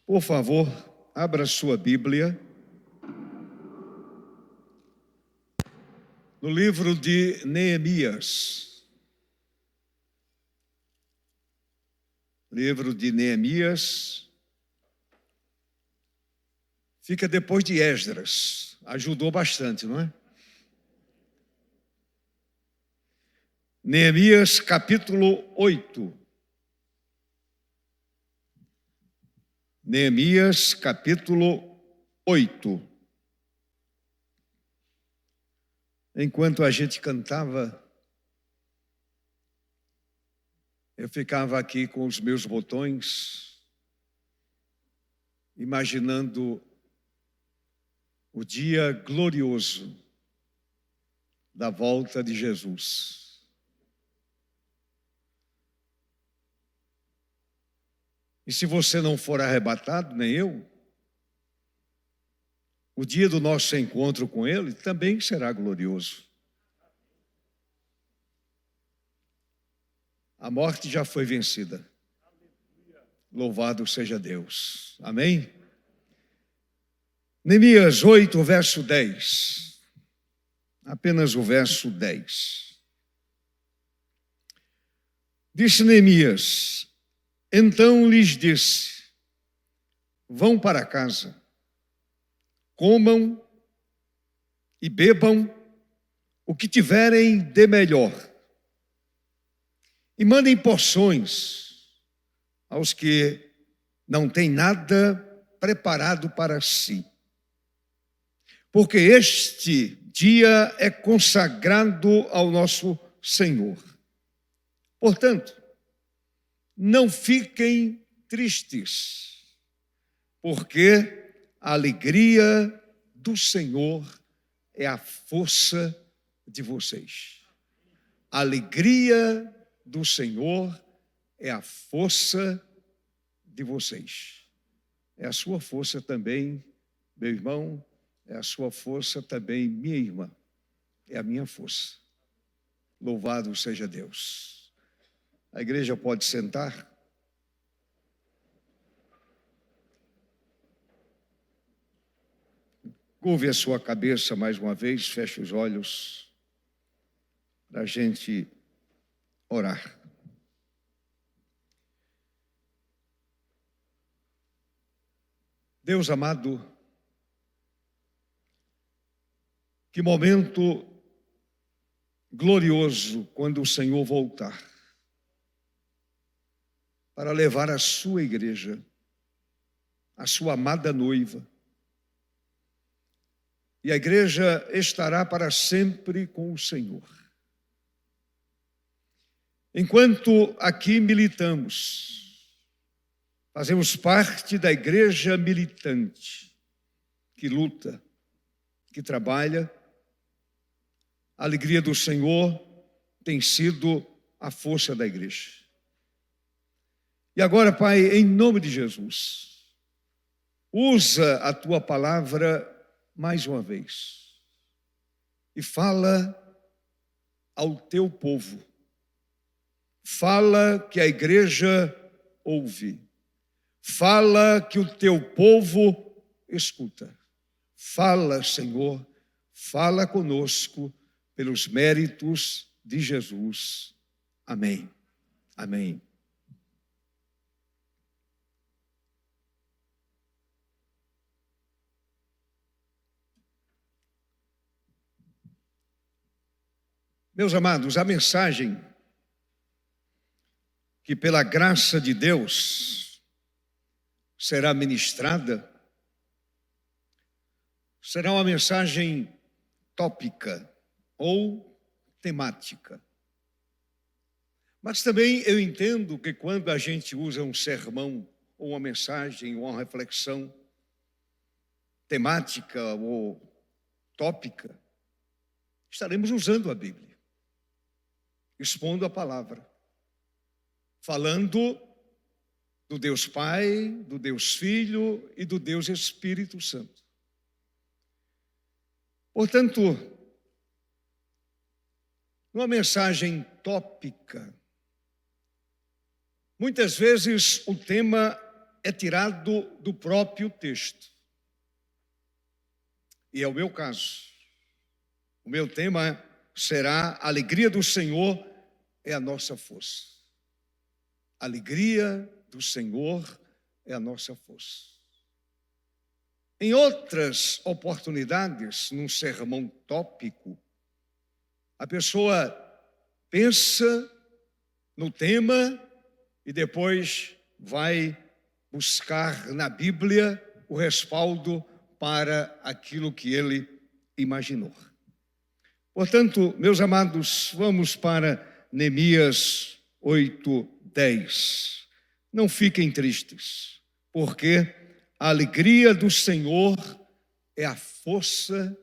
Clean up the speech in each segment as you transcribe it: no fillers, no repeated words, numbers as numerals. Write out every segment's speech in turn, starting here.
Por favor, abra sua Bíblia no livro de Neemias. Livro de Neemias. Fica depois de Esdras. Ajudou bastante, não é? Neemias, capítulo 8. Neemias, capítulo 8. Enquanto a gente cantava, eu ficava aqui com os meus botões, imaginando o dia glorioso da volta de Jesus. E se você não for arrebatado, nem eu, o dia do nosso encontro com Ele também será glorioso. A morte já foi vencida. Louvado seja Deus. Amém? Neemias 8, verso 10. Apenas o verso 10. Disse Neemias: então lhes disse: vão para casa, comam e bebam o que tiverem de melhor, e mandem porções aos que não têm nada preparado para si, porque este dia é consagrado ao nosso Senhor. Portanto, não fiquem tristes, porque a alegria do Senhor é a força de vocês. A alegria do Senhor é a força de vocês. É a sua força também, meu irmão, é a sua força também, minha irmã. É a minha força. Louvado seja Deus. A igreja pode sentar? Curve a sua cabeça mais uma vez, feche os olhos para a gente orar. Deus amado, que momento glorioso quando o Senhor voltar para levar a sua igreja, a sua amada noiva. E a igreja estará para sempre com o Senhor. Enquanto aqui militamos, fazemos parte da igreja militante, que luta, que trabalha, a alegria do Senhor tem sido a força da igreja. E agora, Pai, em nome de Jesus, usa a Tua palavra mais uma vez e fala ao Teu povo. Fala que a igreja ouve. Fala que o Teu povo escuta. Fala, Senhor, fala conosco pelos méritos de Jesus. Amém. Amém. Meus amados, a mensagem que pela graça de Deus será ministrada será uma mensagem tópica ou temática. Mas também eu entendo que quando a gente usa um sermão ou uma mensagem ou uma reflexão temática ou tópica, estaremos usando a Bíblia, expondo a palavra, falando do Deus Pai, do Deus Filho e do Deus Espírito Santo. Portanto, numa mensagem tópica, muitas vezes o tema é tirado do próprio texto. E é o meu caso. O meu tema será: a alegria do Senhor é a nossa força. A alegria do Senhor é a nossa força. Em outras oportunidades, num sermão tópico, a pessoa pensa no tema e depois vai buscar na Bíblia o respaldo para aquilo que ele imaginou. Portanto, meus amados, vamos para Neemias 8:10. Não fiquem tristes, porque a alegria do Senhor é a força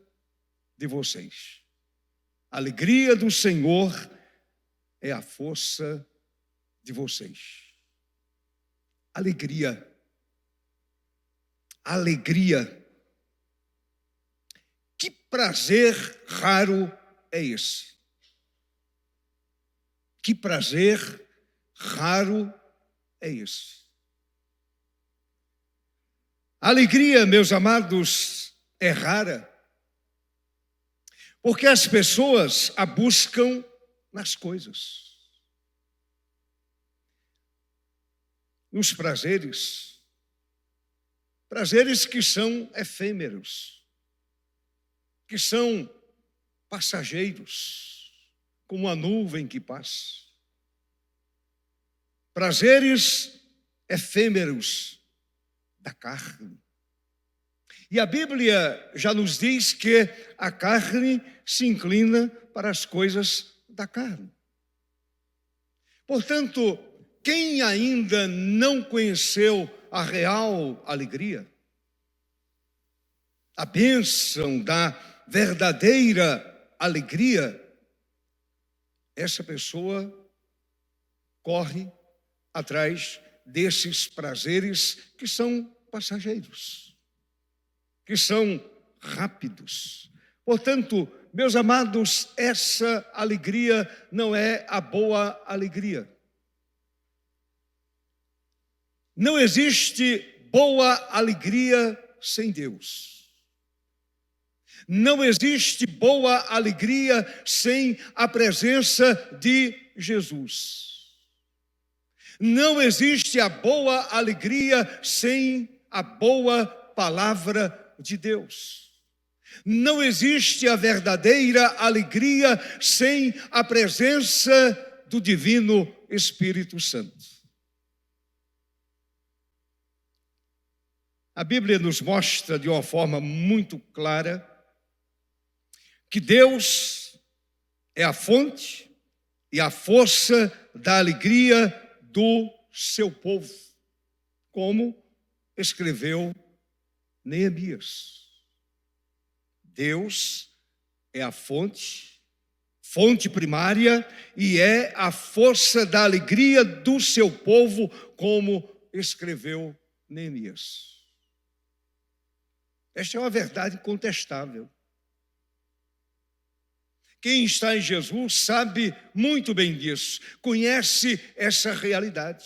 de vocês. A alegria do Senhor é a força de vocês. Alegria. Alegria. Que prazer raro é esse? Que prazer raro é esse? A alegria, meus amados, é rara, porque as pessoas a buscam nas coisas, nos prazeres que são efêmeros, que são passageiros, como a nuvem que passa. Prazeres efêmeros da carne. E a Bíblia já nos diz que a carne se inclina para as coisas da carne. Portanto, quem ainda não conheceu a real alegria, a bênção da verdadeira alegria, essa pessoa corre atrás desses prazeres que são passageiros, que são rápidos. Portanto, meus amados, essa alegria não é a boa alegria. Não existe boa alegria sem Deus. Não existe boa alegria sem a presença de Jesus. Não existe a boa alegria sem a boa palavra de Deus. Não existe a verdadeira alegria sem a presença do Divino Espírito Santo. A Bíblia nos mostra de uma forma muito clara que Deus é a fonte e a força da alegria do seu povo, como escreveu Neemias. Deus é a fonte primária, e é a força da alegria do seu povo, como escreveu Neemias. Esta é uma verdade incontestável. Quem está em Jesus sabe muito bem disso, conhece essa realidade,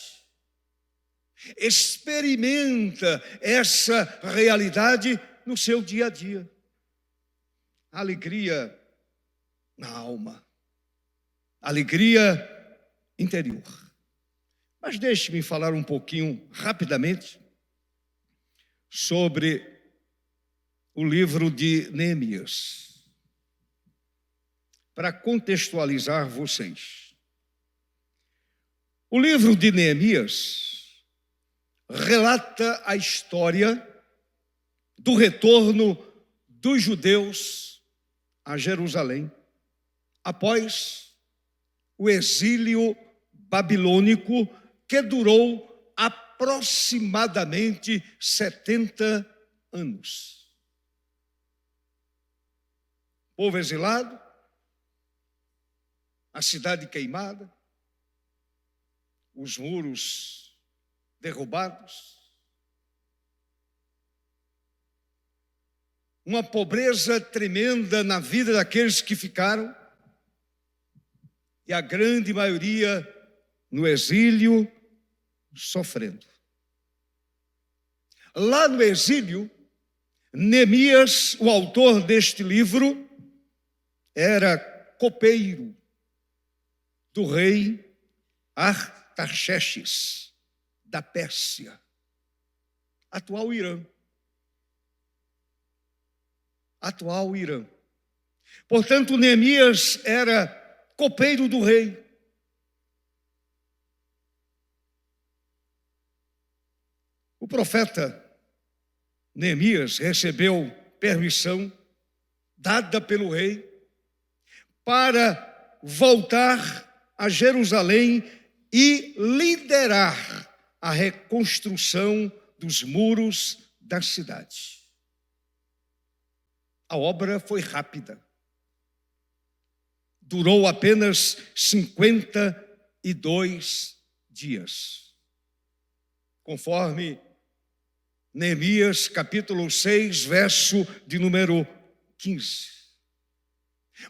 experimenta essa realidade no seu dia a dia. Alegria na alma, alegria interior. Mas deixe-me falar um pouquinho, rapidamente, sobre o livro de Neemias, para contextualizar vocês. O livro de Neemias relata a história do retorno dos judeus a Jerusalém após o exílio babilônico, que durou aproximadamente 70 anos. Povo exilado, a cidade queimada, os muros derrubados, uma pobreza tremenda na vida daqueles que ficaram, e a grande maioria no exílio, sofrendo. Lá no exílio, Neemias, o autor deste livro, era copeiro do rei Artaxerxes, da Pérsia, atual Irã. Atual Irã. Portanto, Neemias era copeiro do rei. O profeta Neemias recebeu permissão dada pelo rei para voltar a Jerusalém e liderar a reconstrução dos muros da cidade. A obra foi rápida. Durou apenas 52 dias. Conforme Neemias, capítulo 6, verso de número 15.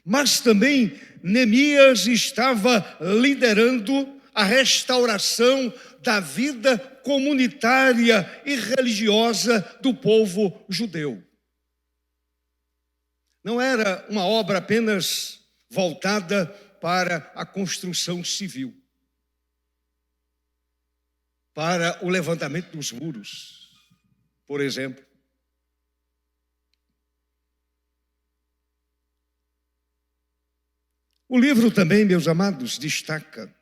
Mas também Neemias estava liderando a restauração da vida comunitária e religiosa do povo judeu. Não era uma obra apenas voltada para a construção civil, para o levantamento dos muros, por exemplo. O livro também, meus amados, destaca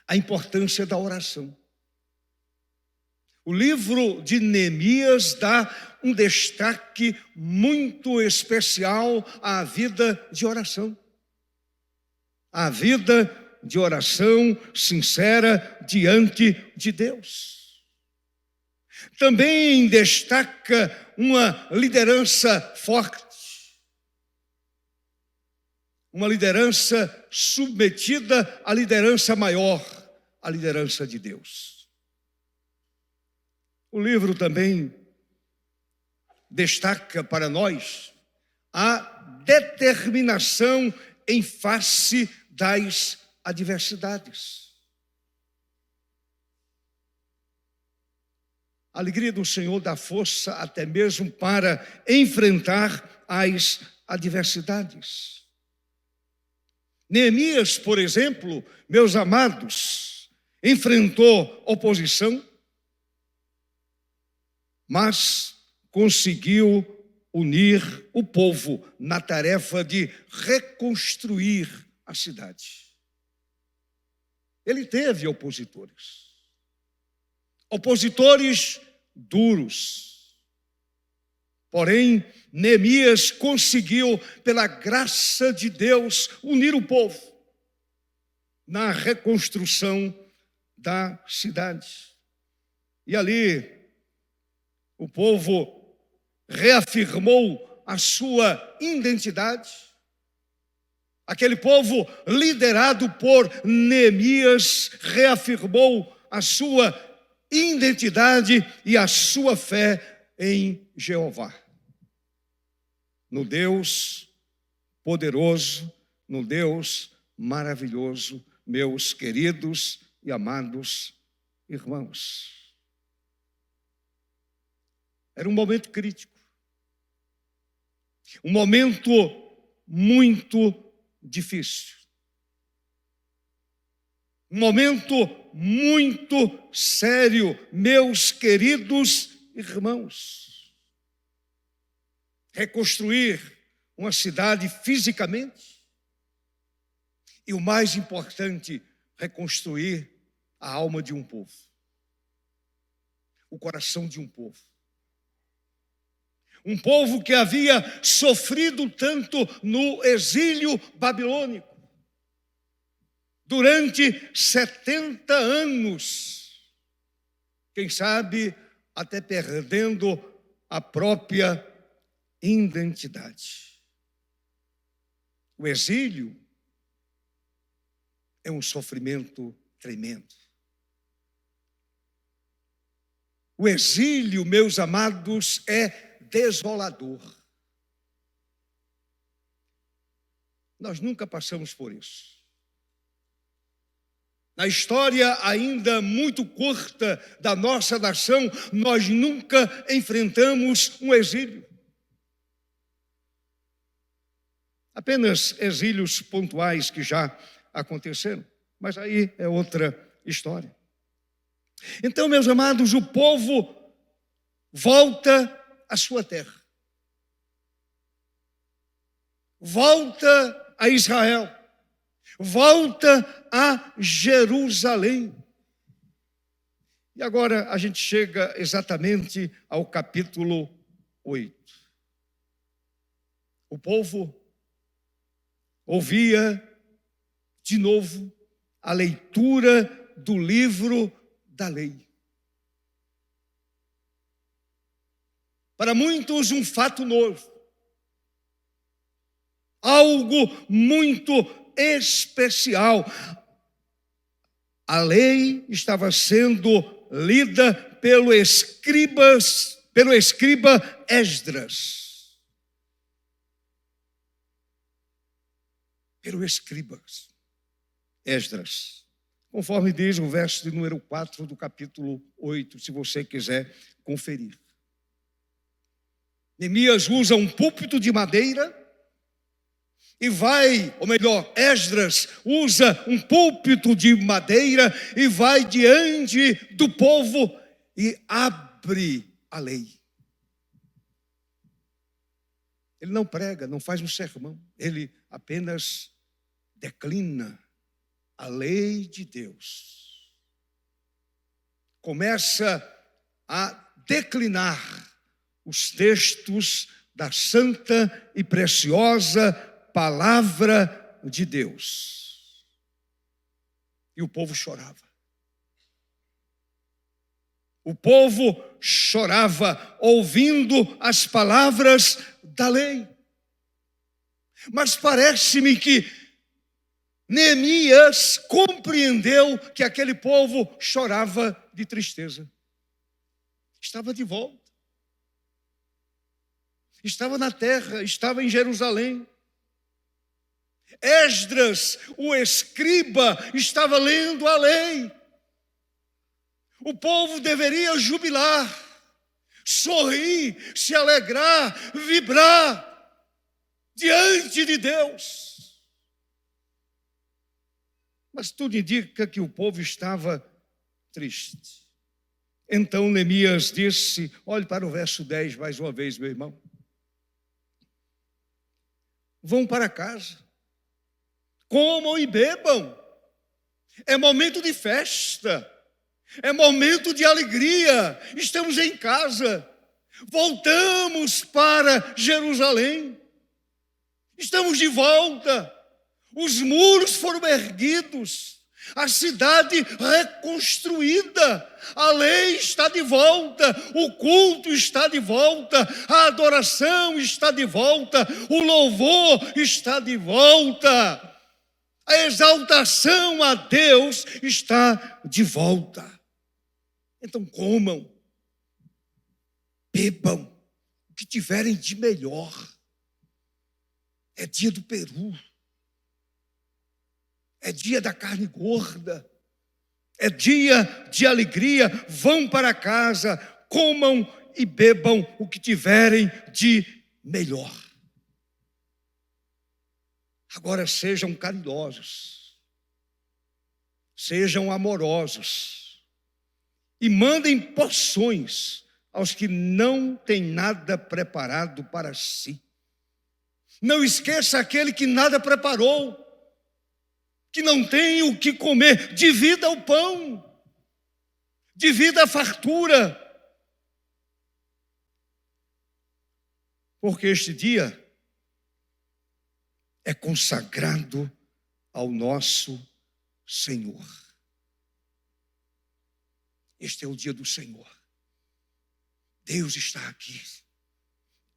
a importância da oração. O livro de Neemias dá um destaque muito especial à vida de oração. A vida de oração sincera diante de Deus. Também destaca uma liderança forte. Uma liderança submetida à liderança maior, a liderança de Deus. O livro também destaca para nós a determinação em face das adversidades. A alegria do Senhor dá força até mesmo para enfrentar as adversidades. Neemias, por exemplo, meus amados, enfrentou oposição, mas conseguiu unir o povo na tarefa de reconstruir a cidade. Ele teve opositores duros. Porém, Neemias conseguiu, pela graça de Deus, unir o povo na reconstrução da cidade. E ali, o povo reafirmou a sua identidade. Aquele povo liderado por Neemias reafirmou a sua identidade e a sua fé em Jeová. No Deus poderoso, no Deus maravilhoso, meus queridos e amados irmãos. Era um momento crítico. Um momento muito difícil. Um momento muito sério, meus queridos irmãos. Reconstruir uma cidade fisicamente e, o mais importante, reconstruir a alma de um povo, o coração de um povo. Um povo que havia sofrido tanto no exílio babilônico. Durante 70 anos, quem sabe até perdendo a própria identidade. O exílio é um sofrimento tremendo. O exílio, meus amados, é desolador. Nós nunca passamos por isso. Na história ainda muito curta da nossa nação, nós nunca enfrentamos um exílio. Apenas exílios pontuais que já aconteceram, mas aí é outra história. Então, meus amados, o povo volta à sua terra. Volta a Israel. Volta a Jerusalém. E agora a gente chega exatamente ao capítulo 8. O povo ouvia de novo a leitura do livro da lei. Para muitos, um fato novo. Algo muito especial. A lei estava sendo lida pelo escriba Esdras. Pelo escriba Esdras. Conforme diz o verso de número 4 do capítulo 8, se você quiser conferir. Neemias usa um púlpito de madeira e vai, ou melhor, Esdras usa um púlpito de madeira e vai diante do povo e abre a lei. Ele não prega, não faz um sermão, ele apenas declina a lei de Deus. Começa a declinar os textos da santa e preciosa palavra de Deus. E o povo chorava. O povo chorava ouvindo as palavras da lei. Mas parece-me que Neemias compreendeu que aquele povo chorava de tristeza. Estava de volta. Estava na terra, estava em Jerusalém. Esdras, o escriba, estava lendo a lei. O povo deveria jubilar, sorrir, se alegrar, vibrar diante de Deus. Mas tudo indica que o povo estava triste. Então Neemias disse, olhe para o verso 10 mais uma vez, meu irmão. Vão para casa, comam e bebam. É momento de festa, é momento de alegria. Estamos em casa, voltamos para Jerusalém. Estamos de volta. Os muros foram erguidos, a cidade reconstruída, a lei está de volta, o culto está de volta, a adoração está de volta, o louvor está de volta, a exaltação a Deus está de volta. Então comam, bebam o que tiverem de melhor. É dia do peru. É dia da carne gorda, é dia de alegria. Vão para casa, comam e bebam o que tiverem de melhor. Agora sejam caridosos, sejam amorosos e mandem porções aos que não têm nada preparado para si. Não esqueça aquele que nada preparou, que não tem o que comer. Divida o pão, divida a fartura, porque este dia é consagrado ao nosso Senhor. Este é o dia do Senhor. Deus está aqui.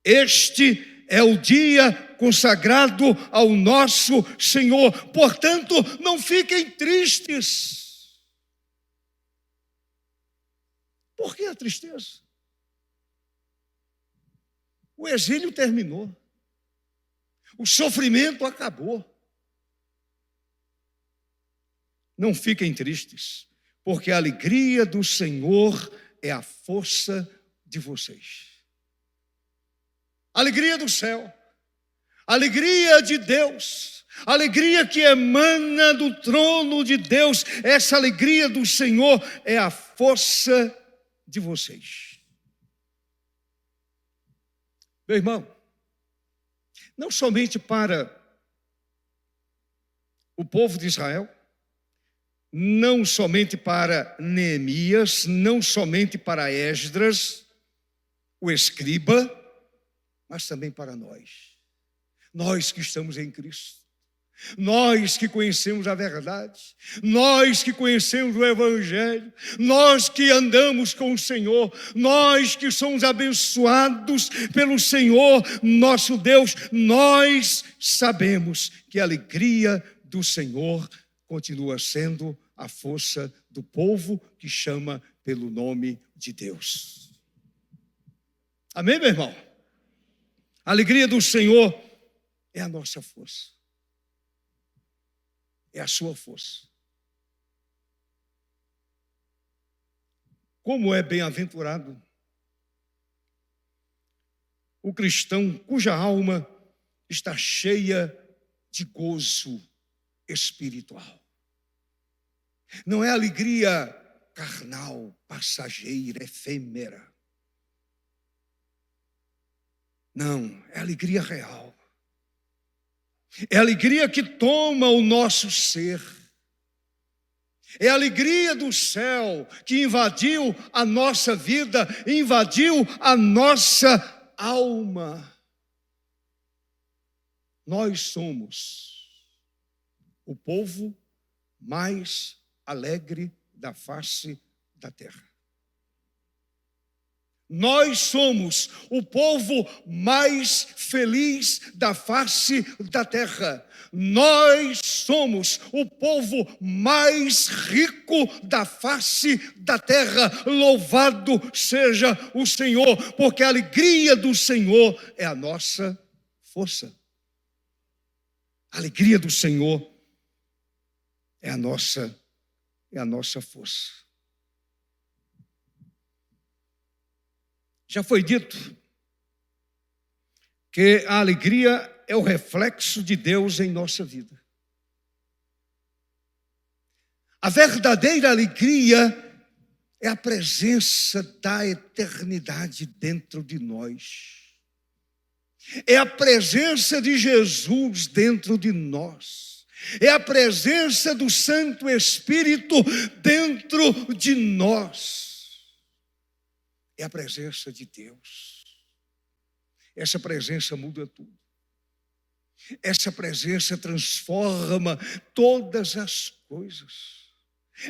Este é o dia consagrado ao nosso Senhor. Portanto, não fiquem tristes. Por que a tristeza? O exílio terminou. O sofrimento acabou. não fiquem tristes, porque a alegria do Senhor é a força de vocês. Alegria do céu, alegria de Deus, alegria que emana do trono de Deus, essa alegria do Senhor é a força de vocês. Meu irmão, não somente para o povo de Israel, não somente para Neemias, não somente para Esdras, o escriba, mas também para nós que estamos em Cristo, nós que conhecemos a verdade, nós que conhecemos o Evangelho, nós que andamos com o Senhor, nós que somos abençoados pelo Senhor, nosso Deus, nós sabemos que a alegria do Senhor continua sendo a força do povo que chama pelo nome de Deus. Amém, meu irmão? A alegria do Senhor é a nossa força. É a sua força. Como é bem-aventurado o cristão cuja alma está cheia de gozo espiritual. Não é alegria carnal, passageira, efêmera. Não, é alegria real. É a alegria que toma o nosso ser. É a alegria do céu que invadiu a nossa vida, invadiu a nossa alma. Nós somos o povo mais alegre da face da terra. Nós somos o povo mais feliz da face da terra. Nós somos o povo mais rico da face da terra. Louvado seja o Senhor, porque a alegria do Senhor é a nossa força. A alegria do Senhor é a nossa força. Já foi dito que a alegria é o reflexo de Deus em nossa vida. A verdadeira alegria é a presença da eternidade dentro de nós. É a presença de Jesus dentro de nós. É a presença do Santo Espírito dentro de nós. É a presença de Deus. Essa presença muda tudo. Essa presença transforma todas as coisas.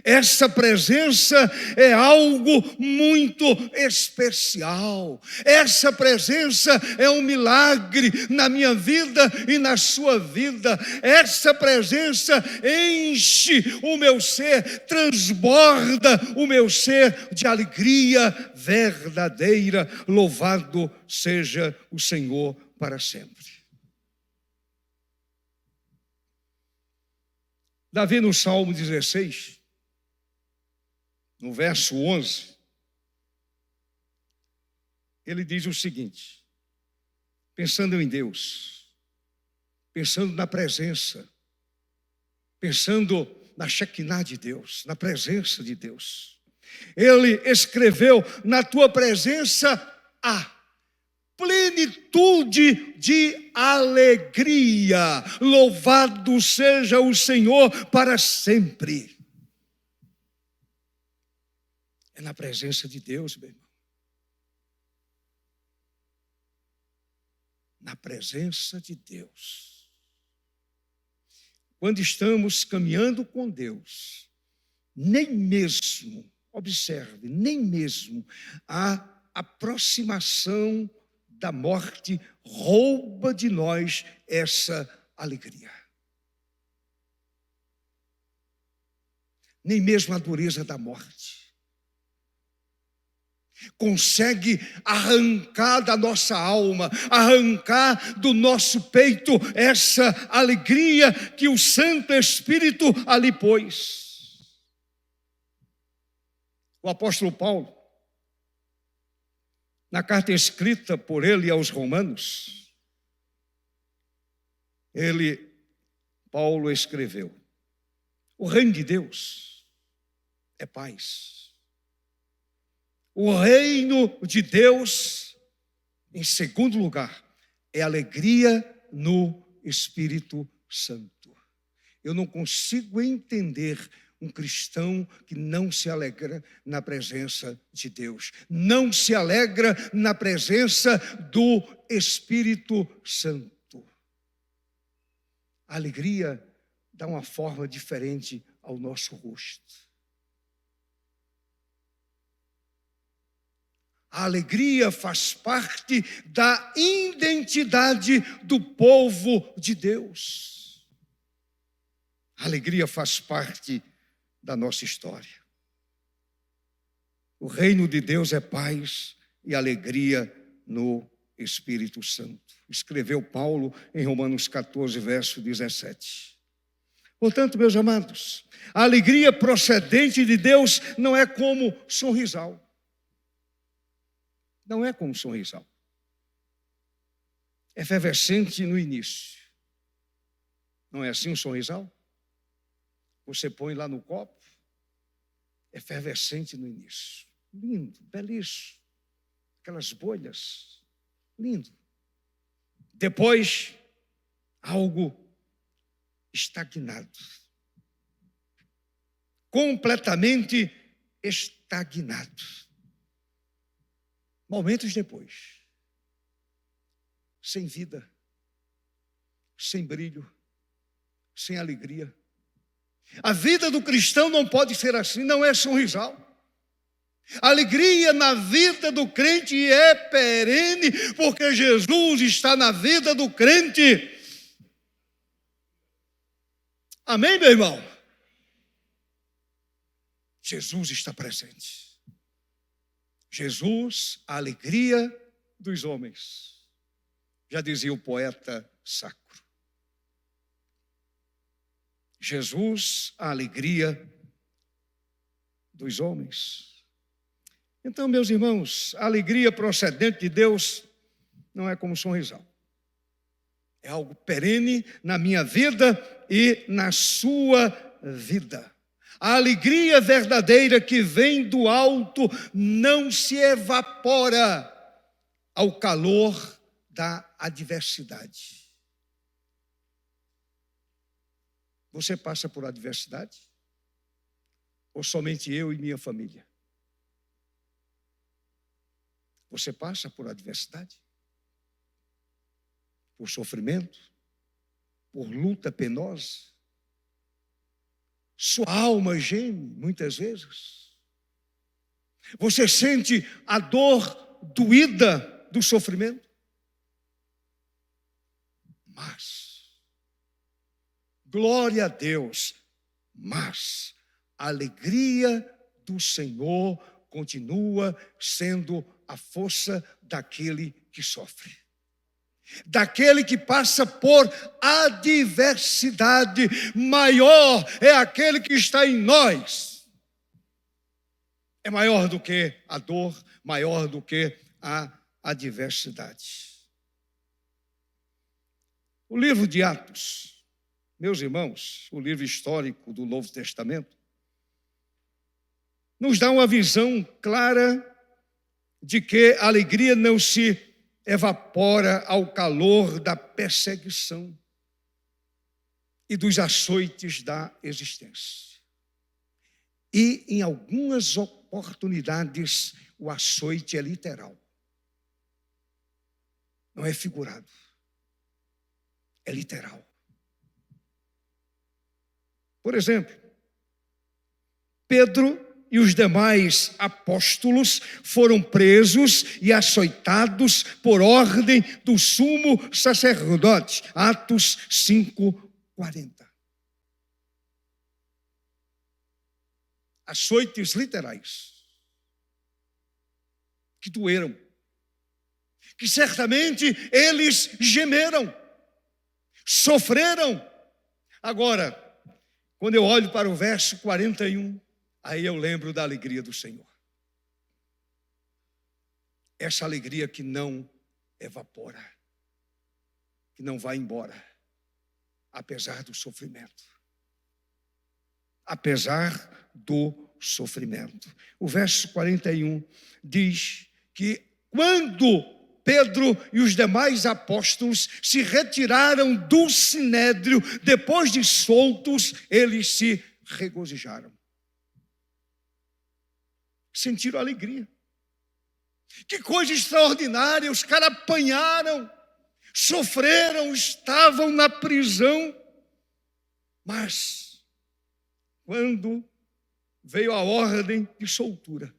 Essa presença é algo muito especial. Essa presença é um milagre na minha vida e na sua vida. Essa presença enche o meu ser, transborda o meu ser de alegria verdadeira. Louvado seja o Senhor para sempre. Davi, no Salmo 16, no verso 11, ele diz o seguinte: pensando em Deus, pensando na presença, pensando na Shekinah de Deus, na presença de Deus, ele escreveu: na tua presença há plenitude de alegria, louvado seja o Senhor para sempre. É na presença de Deus, meu irmão. Na presença de Deus. Quando estamos caminhando com Deus, nem mesmo, observe, nem mesmo a aproximação da morte rouba de nós essa alegria. Nem mesmo a dureza da morte consegue arrancar da nossa alma, arrancar do nosso peito essa alegria que o Santo Espírito ali pôs. O apóstolo Paulo, na carta escrita por ele aos Romanos, Paulo escreveu: o reino de Deus é paz. O reino de Deus, em segundo lugar, é alegria no Espírito Santo. Eu não consigo entender um cristão que não se alegra na presença de Deus, não se alegra na presença do Espírito Santo. A alegria dá uma forma diferente ao nosso rosto. A alegria faz parte da identidade do povo de Deus. A alegria faz parte da nossa história. O reino de Deus é paz e alegria no Espírito Santo. Escreveu Paulo em Romanos 14, verso 17. Portanto, meus amados, a alegria procedente de Deus não é como sorrisal. Não é como sorrisal. É efervescente no início. Não é assim um sorrisal? Você põe lá no copo, é efervescente no início. Lindo, belíssimo. Aquelas bolhas, lindo. Depois, algo estagnado. Completamente estagnado. Momentos depois, sem vida, sem brilho, sem alegria. A vida do cristão não pode ser assim, não é sorrisal. A alegria na vida do crente é perene, porque Jesus está na vida do crente. Amém, meu irmão? Jesus está presente. Jesus, a alegria dos homens. Já dizia o poeta sacro. Jesus, a alegria dos homens. Então, meus irmãos, a alegria procedente de Deus não é como sorrisal. É algo perene na minha vida e na sua vida. A alegria verdadeira que vem do alto não se evapora ao calor da adversidade. Você passa por adversidade? Ou somente eu e minha família? Você passa por adversidade? Por sofrimento? Por luta penosa? Sua alma geme muitas vezes. Você sente a dor doída do sofrimento. Mas, glória a Deus, mas a alegria do Senhor continua sendo a força daquele que sofre. Daquele que passa por adversidade, maior é aquele que está em nós. É maior do que a dor, maior do que a adversidade. O livro de Atos, meus irmãos, o livro histórico do Novo Testamento, nos dá uma visão clara de que a alegria não se evapora ao calor da perseguição e dos açoites da existência. E em algumas oportunidades o açoite é literal. Não é figurado. É literal. Por exemplo, Pedro e os demais apóstolos foram presos e açoitados por ordem do sumo sacerdote. Atos 5:40. Açoites literais. Que doeram. Que certamente eles gemeram. Sofreram. Agora, quando eu olho para o verso 41, aí eu lembro da alegria do Senhor. essa alegria que não evapora, que não vai embora, apesar do sofrimento. Apesar do sofrimento. O verso 41 diz que quando Pedro e os demais apóstolos se retiraram do sinédrio, depois de soltos, eles se regozijaram. Sentiram alegria. Que coisa extraordinária, os caras apanharam, sofreram, estavam na prisão, mas quando veio a ordem de soltura,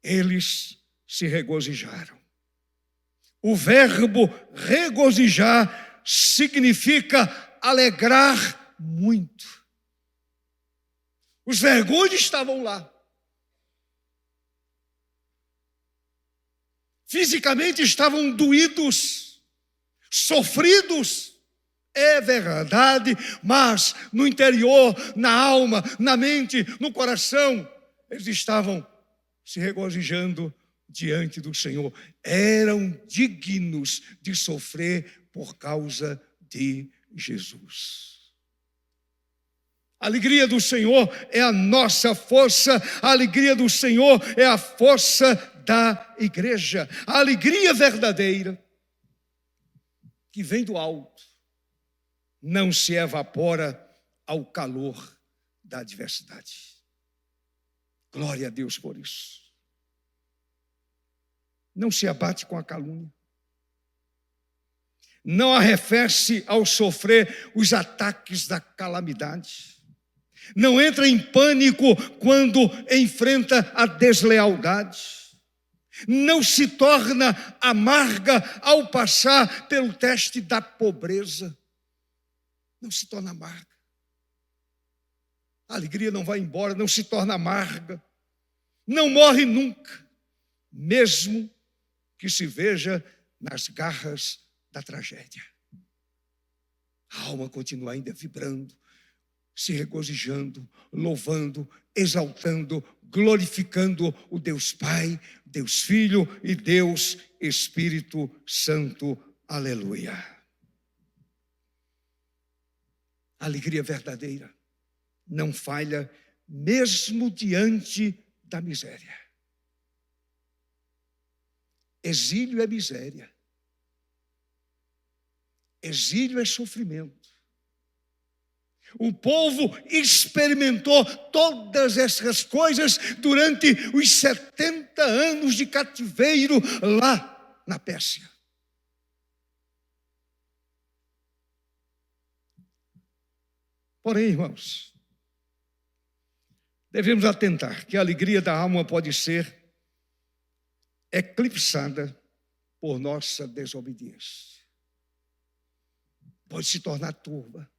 eles se regozijaram. O verbo regozijar significa alegrar muito. Os vergões estavam lá. Fisicamente estavam doídos, sofridos, é verdade, mas no interior, na alma, na mente, no coração, eles estavam se regozijando diante do Senhor. Eram dignos de sofrer por causa de Jesus. A alegria do Senhor é a nossa força, a alegria do Senhor é a força da igreja. A alegria verdadeira, que vem do alto, não se evapora ao calor da adversidade. Glória a Deus por isso. Não se abate com a calúnia. Não arrefece ao sofrer os ataques da calamidade. Não entra em pânico quando enfrenta a deslealdade. Não se torna amarga ao passar pelo teste da pobreza. Não se torna amarga. A alegria não vai embora, não se torna amarga. Não morre nunca, mesmo que se veja nas garras da tragédia. A alma continua ainda vibrando, se regozijando, louvando, exaltando, glorificando o Deus Pai, Deus Filho e Deus Espírito Santo. Aleluia. A alegria verdadeira não falha mesmo diante da miséria. Exílio é miséria. Exílio é sofrimento. O povo experimentou todas essas coisas durante os 70 anos de cativeiro lá na Pérsia. Porém, irmãos, devemos atentar que a alegria da alma pode ser eclipsada por nossa desobediência. Pode se tornar turva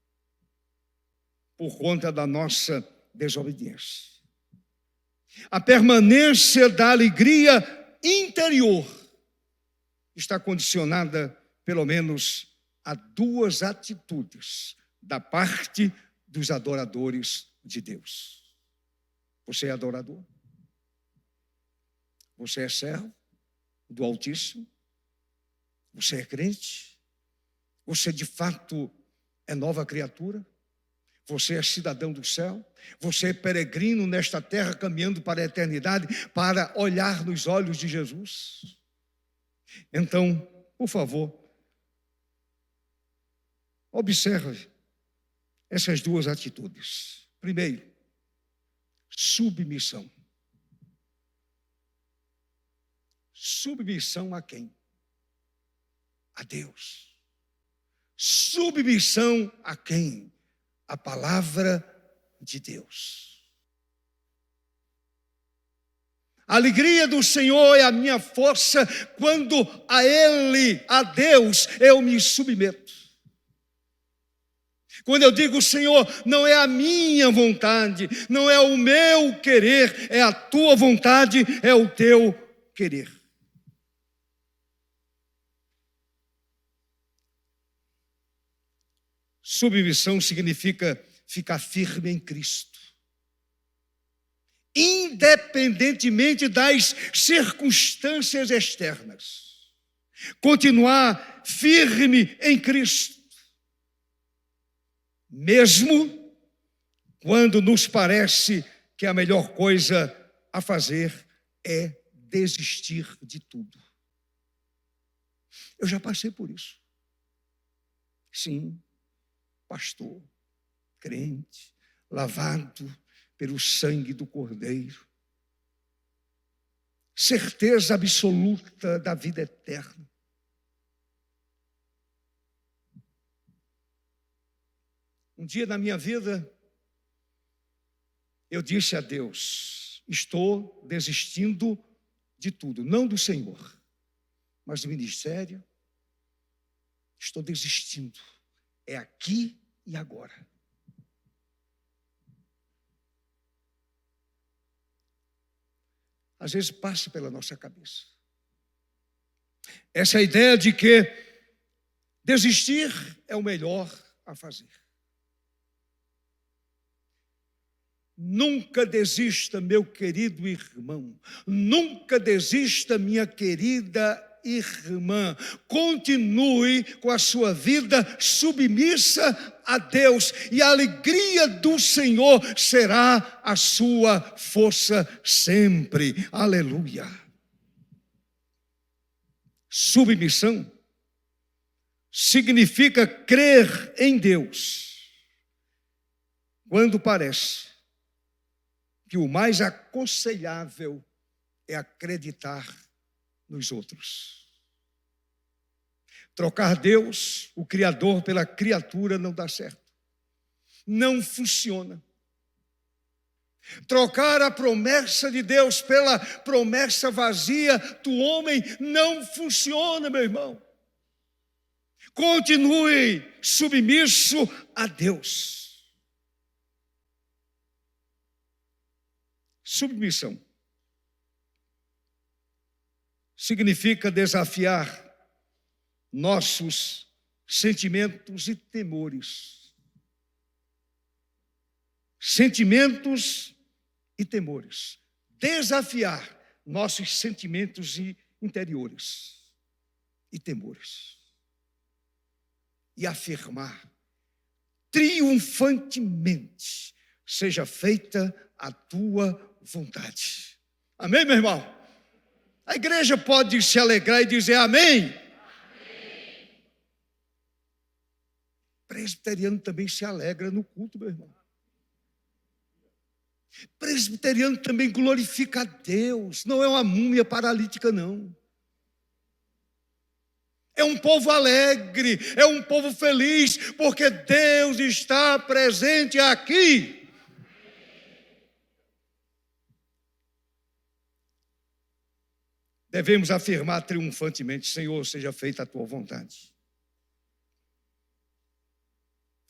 por conta da nossa desobediência. A permanência da alegria interior está condicionada, pelo menos, a duas atitudes da parte dos adoradores de Deus. Você é adorador? Você é servo do Altíssimo? Você é crente? Você de fato é nova criatura? Você é cidadão do céu? Você é peregrino nesta terra, caminhando para a eternidade, para olhar nos olhos de Jesus? Então, por favor, observe essas duas atitudes. Primeiro, submissão. Submissão a quem? A Deus. Submissão a quem? A palavra de Deus. A alegria do Senhor é a minha força quando a Ele, a Deus, eu me submeto. Quando eu digo, Senhor, não é a minha vontade, não é o meu querer, é a tua vontade, é o teu querer. Submissão significa ficar firme em Cristo. independentemente das circunstâncias externas. Continuar firme em Cristo, mesmo quando nos parece que a melhor coisa a fazer é desistir de tudo. Eu já passei por isso. Sim, pastor, crente, lavado pelo sangue do Cordeiro, certeza absoluta da vida eterna. Um dia na minha vida, eu disse a Deus: estou desistindo de tudo, não do Senhor, mas do ministério. Estou desistindo, é aqui e agora. Às vezes passa pela nossa cabeça essa ideia de que desistir é o melhor a fazer. Nunca desista, meu querido irmão. Nunca desista, minha querida irmã. Continue com a sua vida submissa a Deus, e a alegria do Senhor será a sua força sempre. Aleluia. Submissão significa crer em Deus quando parece que o mais aconselhável é acreditar nos outros. Trocar Deus, o Criador, pela criatura não dá certo. Não funciona. Trocar a promessa de Deus pela promessa vazia do homem não funciona, meu irmão. Continue submisso a Deus. Submissão significa desafiar nossos sentimentos e temores. Sentimentos e temores. Desafiar nossos sentimentos interiores e temores. E afirmar triunfantemente: seja feita a tua vontade. Amém, meu irmão? A igreja pode se alegrar e dizer amém? Amém. Presbiteriano também se alegra no culto, meu irmão. Presbiteriano também glorifica a Deus. Não é uma múmia paralítica, não. É um povo alegre, é um povo feliz, porque Deus está presente aqui. Devemos afirmar triunfantemente: Senhor, seja feita a tua vontade,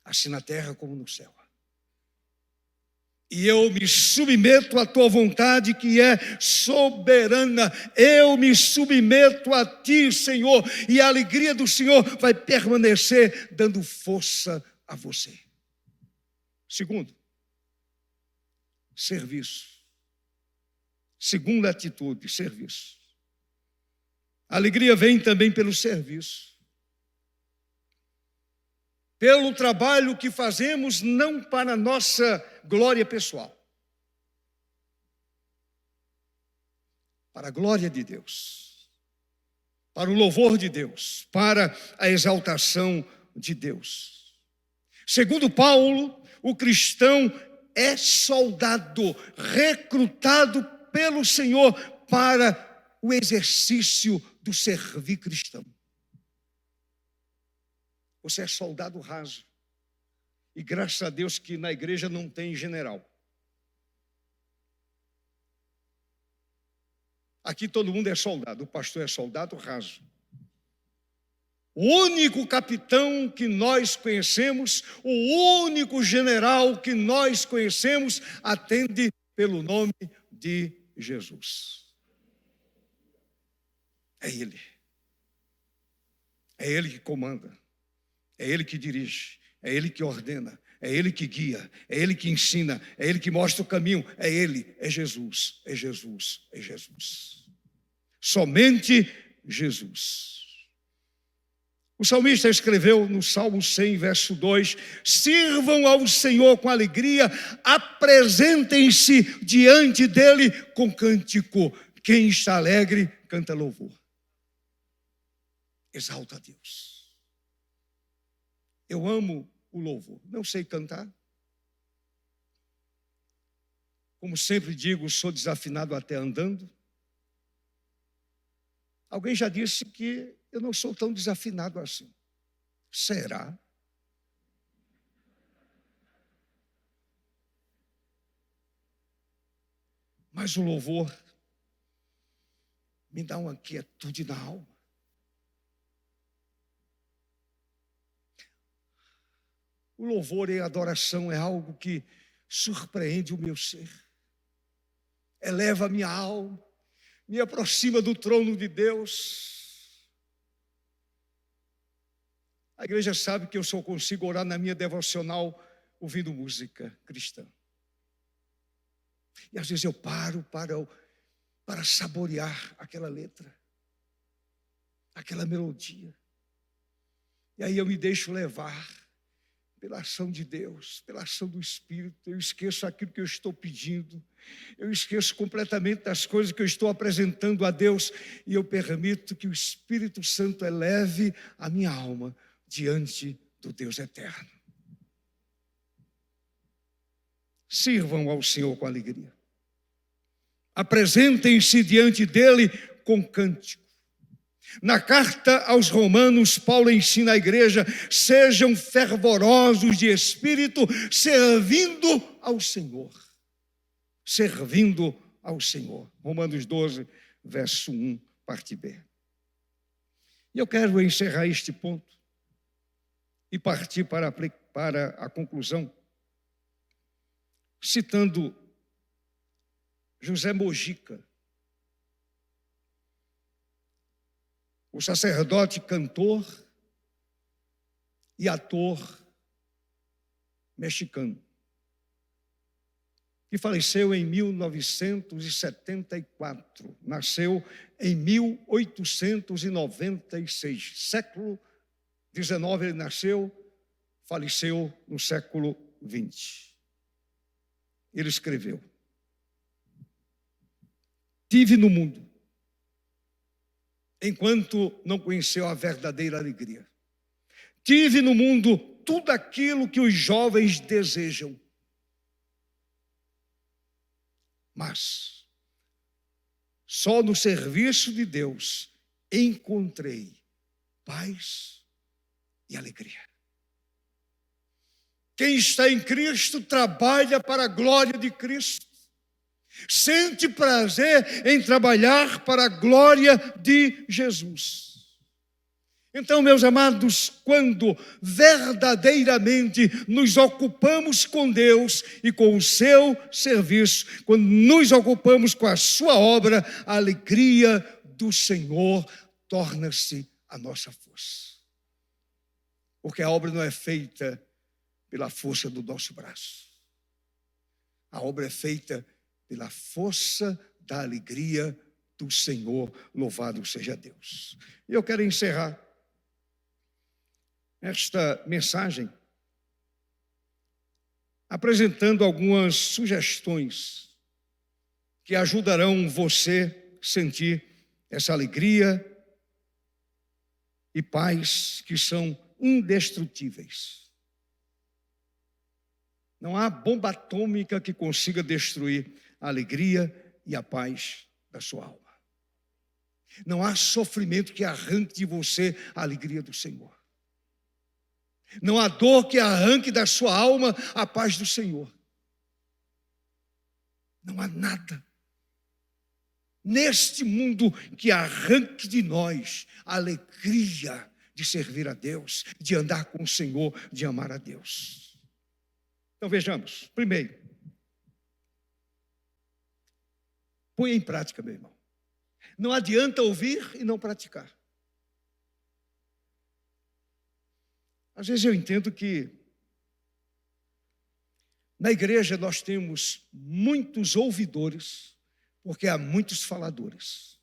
assim na terra como no céu. E eu me submeto à tua vontade, que é soberana. Eu me submeto a ti, Senhor, e a alegria do Senhor vai permanecer dando força a você. Segundo, serviço. Segunda atitude, serviço. A alegria vem também pelo serviço. Pelo trabalho que fazemos, não para a nossa glória pessoal, para a glória de Deus, para o louvor de Deus, para a exaltação de Deus. Segundo Paulo, o cristão é soldado, recrutado pelo Senhor para o exercício do servir cristão. Você é soldado raso. E graças a Deus que na igreja não tem general. Aqui todo mundo é soldado. O pastor é soldado raso. O único capitão que nós conhecemos, o único general que nós conhecemos, atende pelo nome de Jesus. É Ele. É Ele que comanda. É Ele que dirige. é Ele que ordena, é Ele que guia, é Ele que ensina, é Ele que mostra o caminho, é Ele, é Jesus, é Jesus, é Jesus. Somente Jesus. O salmista escreveu no Salmo 100, verso 2: sirvam ao Senhor com alegria, apresentem-se diante dEle com cântico. Quem está alegre, canta louvor. Exalta a Deus. Eu amo o louvor. Não sei cantar. Como sempre digo, sou desafinado até andando. Alguém já disse que eu não sou tão desafinado assim. Será? Mas o louvor me dá uma quietude na alma. O louvor e a adoração é algo que surpreende o meu ser. Eleva a minha alma, me aproxima do trono de Deus. A igreja sabe que eu só consigo orar na minha devocional ouvindo música cristã. E às vezes eu paro para saborear aquela letra, aquela melodia. E aí eu me deixo levar pela ação de Deus, pela ação do Espírito. Eu esqueço aquilo que eu estou pedindo. Eu esqueço completamente das coisas que eu estou apresentando a Deus. E eu permito que o Espírito Santo eleve a minha alma diante do Deus eterno. Sirvam ao Senhor com alegria. Apresentem-se diante dEle com cântico. Na carta aos Romanos, Paulo ensina à igreja: sejam fervorosos de espírito, servindo ao Senhor. Servindo ao Senhor. Romanos 12, verso 1, parte B. E eu quero encerrar este ponto e partir para a conclusão, citando José Mojica, o sacerdote, cantor e ator mexicano, que faleceu em 1974, nasceu em 1896, século XIX ele nasceu, faleceu no século XX. Ele escreveu: tive no mundo, enquanto não conheceu a verdadeira alegria. Tive no mundo tudo aquilo que os jovens desejam. Mas só no serviço de Deus encontrei paz e alegria. Quem está em Cristo trabalha para a glória de Cristo. Sente prazer em trabalhar para a glória de Jesus. Então, meus amados, quando verdadeiramente nos ocupamos com Deus e com o seu serviço, quando nos ocupamos com a sua obra, a alegria do Senhor torna-se a nossa força. Porque a obra não é feita pela força do nosso braço. A obra é feita pela força da alegria do Senhor, louvado seja Deus. E eu quero encerrar esta mensagem apresentando algumas sugestões que ajudarão você a sentir essa alegria e paz que são indestrutíveis. Não há bomba atômica que consiga destruir a alegria e a paz da sua alma. Não há sofrimento que arranque de você a alegria do Senhor. Não há dor que arranque da sua alma a paz do Senhor. Não há nada neste mundo que arranque de nós a alegria de servir a Deus, de andar com o Senhor, de amar a Deus. Então vejamos, primeiro, põe em prática, meu irmão. Não adianta ouvir e não praticar. Às vezes eu entendo que Na igreja nós temos muitos ouvidores, porque há muitos faladores.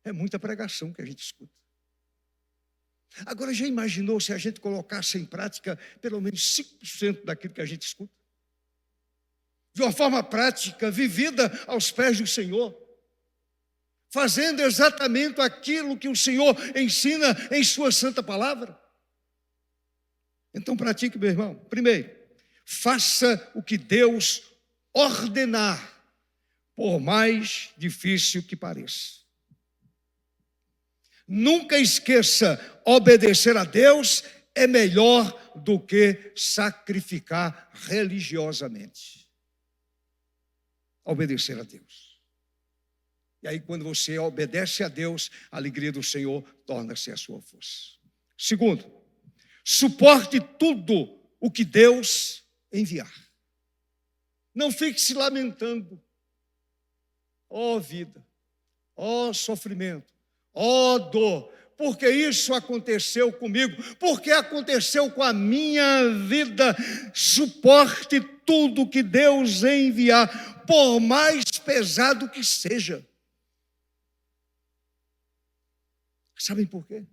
É muita pregação que a gente escuta. Agora, já imaginou se a gente colocasse em prática pelo menos 5% daquilo que a gente escuta? De uma forma prática, vivida aos pés do Senhor, fazendo exatamente aquilo que o Senhor ensina em sua santa palavra. Então pratique, meu irmão. Primeiro, faça o que Deus ordenar, por mais difícil que pareça. Nunca esqueça, obedecer a Deus é melhor do que sacrificar religiosamente. Obedecer a Deus. E aí, quando você obedece a Deus, a alegria do Senhor torna-se a sua força. Segundo, suporte tudo o que Deus enviar. Não fique se lamentando. Ó vida, ó sofrimento, ó dor, porque isso aconteceu comigo, porque aconteceu com a minha vida. Suporte tudo que Deus enviar, por mais pesado que seja. Sabem por quê?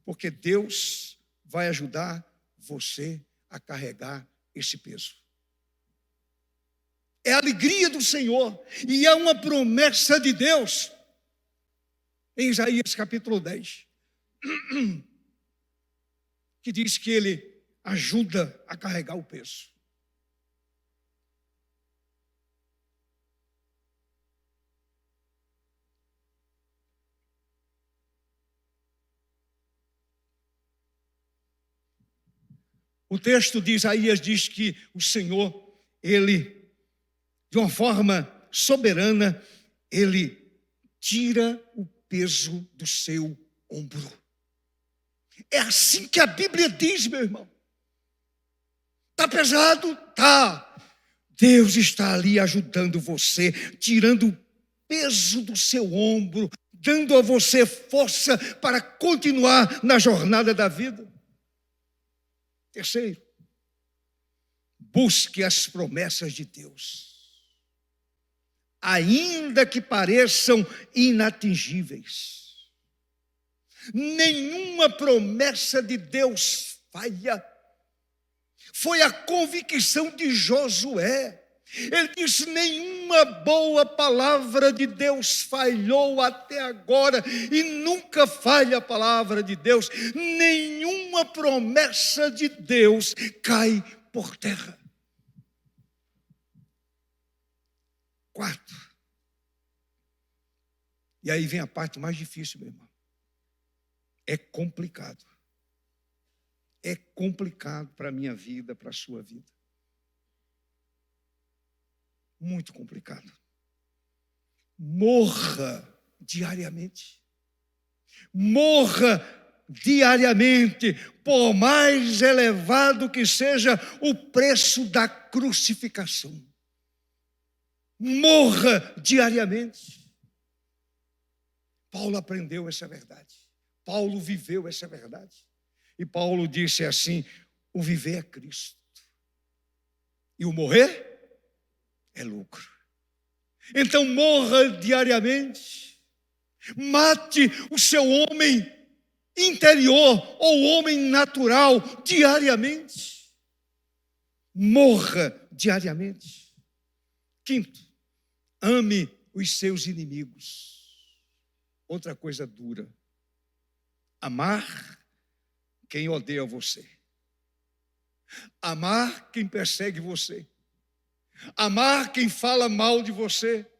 Porque Deus vai ajudar você a carregar esse peso. É a alegria do Senhor e é uma promessa de Deus. Em Isaías capítulo 10, que diz que Ele ajuda a carregar o peso. O texto de Isaías diz que o Senhor, Ele, de uma forma soberana, Ele tira o peso do seu ombro. É assim que a Bíblia diz, meu irmão. Está pesado? Tá. Deus está ali ajudando você, tirando o peso do seu ombro, dando a você força para continuar na jornada da vida. Terceiro, busque as promessas de Deus, ainda que pareçam inatingíveis. Nenhuma promessa de Deus falha. Foi a convicção de Josué. Ele disse: nenhuma boa palavra de Deus falhou até agora, e nunca falha a palavra de Deus. Nenhuma promessa de Deus cai por terra. Quarto, e aí vem a parte mais difícil, meu irmão. É complicado. É complicado para a minha vida, para a sua vida. Muito complicado. Morra diariamente. Morra diariamente, por mais elevado que seja o preço da crucificação. Morra diariamente. Paulo aprendeu essa verdade. Paulo viveu essa verdade. E Paulo disse assim: o viver é Cristo, e o morrer é lucro. Então morra diariamente. Mate o seu homem interior ou homem natural diariamente. Morra diariamente. Quinto, ame os seus inimigos. Outra coisa dura. Amar quem odeia você. Amar quem persegue você. Amar quem fala mal de você.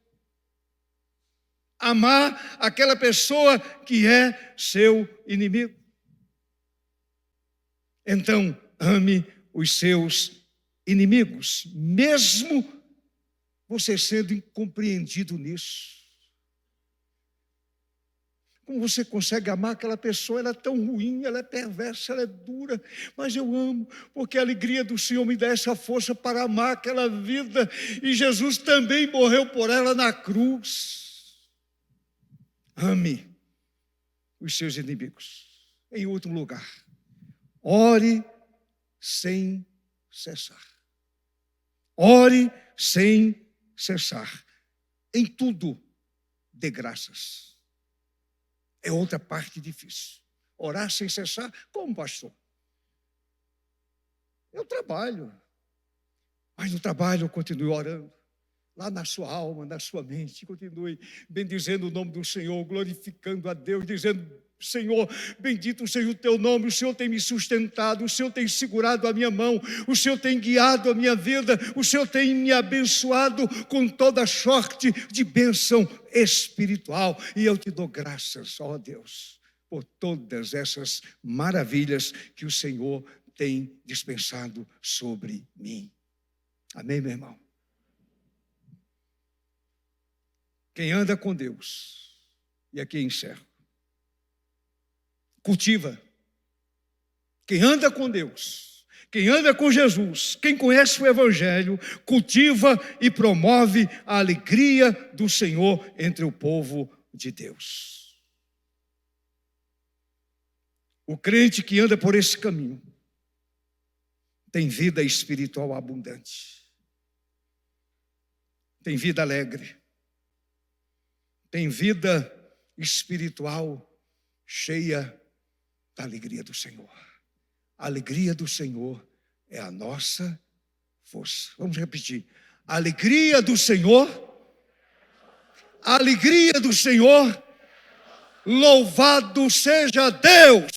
Amar aquela pessoa que é seu inimigo. Então, ame os seus inimigos, mesmo você sendo incompreendido nisso. Como você consegue amar aquela pessoa? Ela é tão ruim, ela é perversa, ela é dura, mas eu amo, porque a alegria do Senhor me dá essa força para amar aquela vida, e Jesus também morreu por ela na cruz. Ame os seus inimigos. Em último lugar, ore sem cessar. Ore sem cessar. Em tudo, dê graças. É outra parte difícil. Orar sem cessar, como pastor? Eu trabalho, mas no trabalho eu continuo orando. Lá na sua alma, na sua mente, continue bendizendo o nome do Senhor, glorificando a Deus, dizendo: Senhor, bendito seja o teu nome, o Senhor tem me sustentado, o Senhor tem segurado a minha mão, o Senhor tem guiado a minha vida, o Senhor tem me abençoado com toda sorte de bênção espiritual. E eu te dou graças, ó Deus, por todas essas maravilhas que o Senhor tem dispensado sobre mim. Amém, meu irmão? Quem anda com Deus, e aqui encerro, cultiva. Quem anda com Deus, quem anda com Jesus, quem conhece o Evangelho, cultiva e promove a alegria do Senhor entre o povo de Deus. O crente que anda por esse caminho tem vida espiritual abundante, tem vida alegre, tem vida espiritual cheia da alegria do Senhor. A alegria do Senhor é a nossa força. Vamos repetir. A alegria do Senhor, a alegria do Senhor, louvado seja Deus.